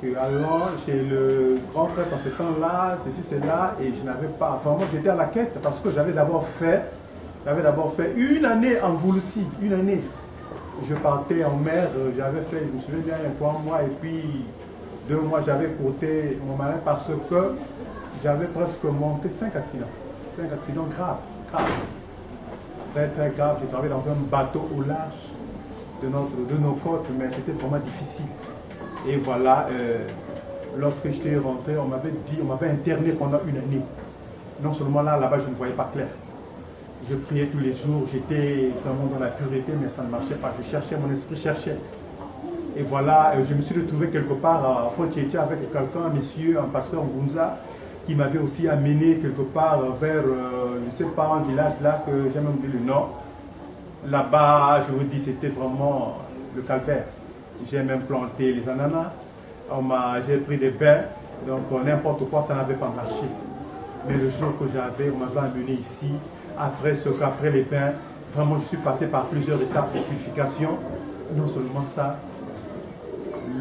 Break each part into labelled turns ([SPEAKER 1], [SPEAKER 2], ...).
[SPEAKER 1] que allons chez le grand frère dans ce temps-là, ceci, cela, et je n'avais pas. Vraiment, j'étais à la quête parce que j'avais d'abord fait une année en Voulsi, une année. Je partais en mer, j'avais fait, je me souviens bien, 3 mois, et puis 2 mois, j'avais courté mon marin parce que j'avais presque monté 5 accidents. 5 accidents graves. Très, très graves. J'ai travaillé dans un bateau au large de nos côtes, mais c'était vraiment difficile. Et voilà, lorsque j'étais rentré, on m'avait interné pendant une année. Non seulement là-bas, je ne voyais pas clair. Je priais tous les jours, j'étais vraiment dans la pureté, mais ça ne marchait pas. Je cherchais, mon esprit cherchait. Et voilà, je me suis retrouvé quelque part à Fontiétia avec quelqu'un, un monsieur, un pasteur Ngunza, qui m'avait aussi amené quelque part vers, je ne sais pas, un village là que j'ai même oublié le nom. Là-bas, je vous dis, c'était vraiment le calvaire. J'ai même planté les ananas, j'ai pris des bains, donc n'importe quoi, ça n'avait pas marché. Mais le jour que on m'avait amené ici, après les bains, vraiment je suis passé par plusieurs étapes de purification. Non seulement ça,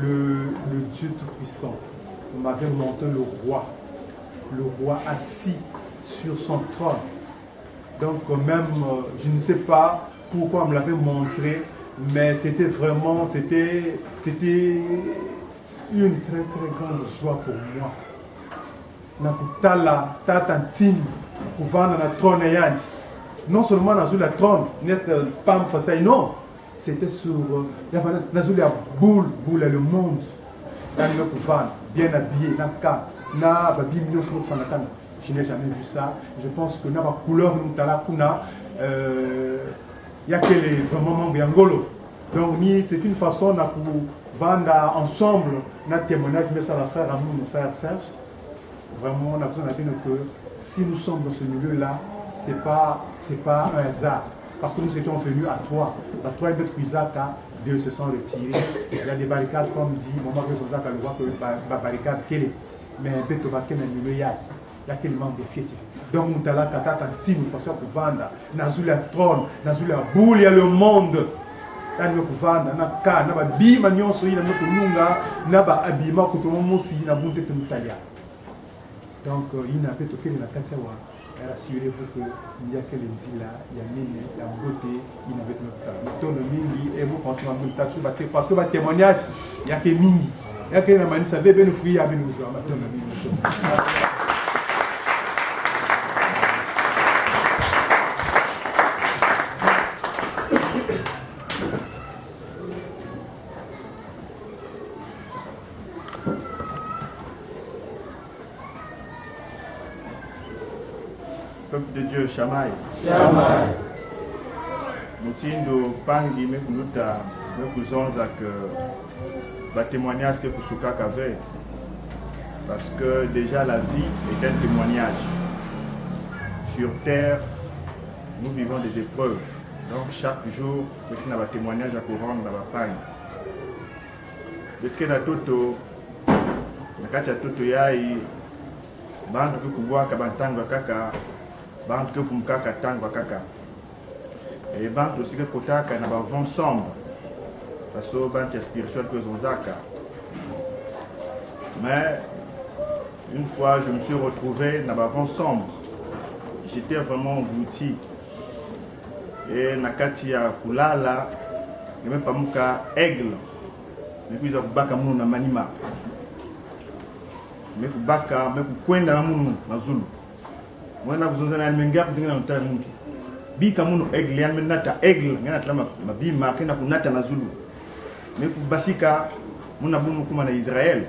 [SPEAKER 1] le Dieu Tout-Puissant m'avait montré le roi assis sur son trône. Donc même, je ne sais pas pourquoi on me l'avait montré, mais c'était vraiment, c'était une très très grande joie pour moi. Nakutala tatantine kuvana na trône yanji. Non seulement dans la trône, net pam fasai non, c'était sur la boule le monde. Dans le kuvana, bien habillé, na babi mignon sur fanatana. Je n'ai jamais vu ça. Je pense que na couleur nous tala kuna il y a que les vraiment mangolo. Donc c'est une façon de vendre ensemble notre témoignage, mais ça va faire à nous, nos frères Serge. Vraiment, on a besoin de dire que si nous sommes dans ce milieu-là, ce n'est pas un hasard. Parce que nous étions venus à toi. À toi et notre Isaka, Dieu se sont retirés. Il y a des barricades, comme dit, maman Rézozaka, le voit que la barricade, quelle est. Mais un peu de barricade, il y a quel manque de fierté. Donc, nous avons tata tanti, nous faisons pour vendre. Nous avons la trône, nous avons la boule, il y a le monde. Nous avons vendre, nous avons bima nyonso, nous avons kununga, nous avons abima, nous avons mosi, nous avons bunte Italia. Donc, il n'a pas toqué de la Kassawa. Rassurez-vous qu'il n'y a que les îles là, il y a Mine, la beauté, il n'avait pas de temps. Mingi, et vous pensez à mon tatouage, parce que votre témoignage, il n'y a que Mingi. Il y a que la manie, ça veut bien nous fouiller à nous.
[SPEAKER 2] Peuple de Dieu, Shamaï. Mutindo Pangi, Mekuluta, Mekuzonza, que témoignage que Kusukak avait. Parce que déjà la vie est un témoignage. Sur terre, nous vivons des épreuves. Donc chaque jour, nous avons un témoignage à couronne dans la Pangi. Depuis que Toto, Nakacha Toto Yai, Bandu Kubwa Kabantanga Kaka, Bantu que Fumkaka Tangwa Kaka. Et Bantu aussi que Kotaka n'a pas vent sombre. Parce que Bantu spirituel que Zonzaka. Mais une fois je me suis retrouvé dans le vent sombre. J'étais vraiment englouti. Et Nakati ya Kulala, et même pas Muka aigle. Mais puis il y a Baka Mounou na Manima. Mais Baka, mais Kwenda Mounou na Zulu. Moi, je suis un peu plus de bi kamuno aigle yan menata aigle ngana tlama mabi makena kunata na Zulu mais ku basika muna bunu kuma na Israël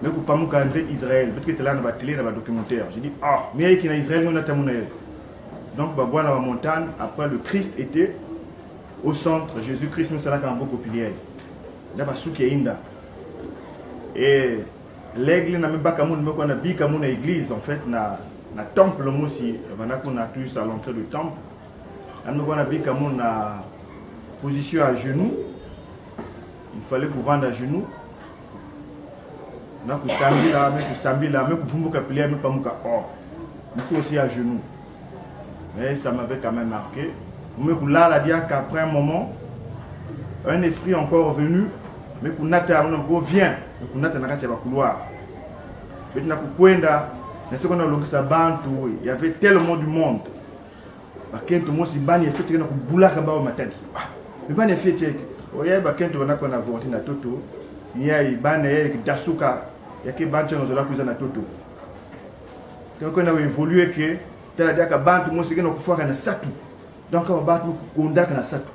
[SPEAKER 2] mais ku pamuka ande Israël peut-être que là na ba télé na ba documentaire j'ai dit mais qui na Israël ngana tamuna donc ba bwana wa montagne après le Christ était au centre Jésus-Christ mais ça là quand beaucoup populaire là ba souki inda et l'aigle na même pas kamuno mais ko na bi kamuna église en fait na temple aussi, on a tous à l'entrée du temple. On a vu qu'on a position à genoux. Il fallait qu'on vende à genoux. On a sambi là, mais qu'on capillaire, mais pas mon cas. On aussi à genoux. Mais ça m'avait quand même marqué. Mais là, la dire qu'après un moment, un esprit encore venu mais kunata on vient kunata na kati ya couloir beti na kukwenda na siko na longisa bantu il y avait tellement du monde bakento mosi bani efete na kubulaka bao matadi bani efete oya bakento wanako na vote na toto yai bana yai dasuka yake bantu ngozola kuza na toto donc on a évolué que tala diaka bantu mosi kena kufuaka na satu donc aba bantu kukondaka na satu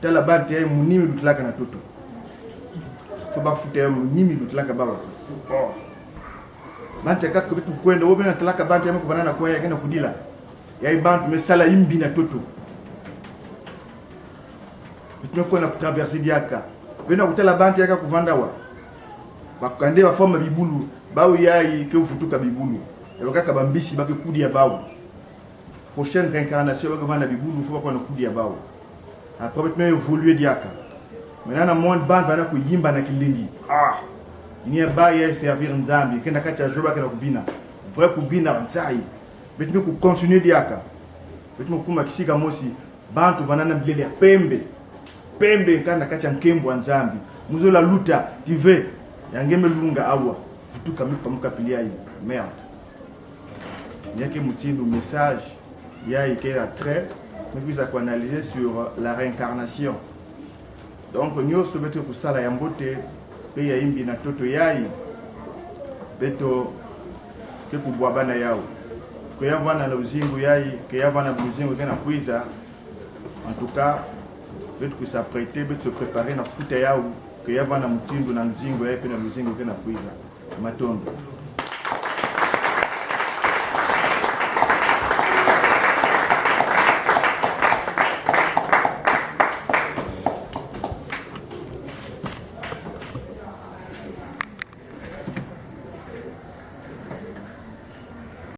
[SPEAKER 2] tala bantu yai munimi lutlaka na toto faut pas foutre munimi lutlaka baba oh bantu kaka bitu kwenda obena talaka bantu yame kuvana na kwa yake na kudila yai bantu mesala imbi na toto bitu ko na traverser diaka bena kutala bantu yaka kuvandawa bakande ba forme bibulu bawo yai ke ufutuka bibulu kaka bambisi bake kudi ya bawo prochaine réincarnation bake vana bibulu faut pas na kudi ya bawo après bitu évoluer diaka maintenant na monde bantu bana kuyimba na kilingi il y a ba ya servir nzambi kenda kati ya joba kena kubina vrai kubina nzai bitu ku continuer diaka bitu kuma kisika mosi bantu vanana bilele ya pembe kana kati ya nkembo nzambi muzola luta tive yangeme lunga awa futuka mipa mukapilia hii merde yake mutindo message ya ikera très mais vous à analyser sur la réincarnation donc nyoso beto kusala ya mbote pe ya imbi na toto yai beto ke kubwa bana yao ko yavana na uzingu yai ke yavana buzingu kana kuiza en tout cas beto kusapprêter beto se préparer na kufuta yao que yavana mutindo na uzingu yai pe na uzingu kana kuiza matondo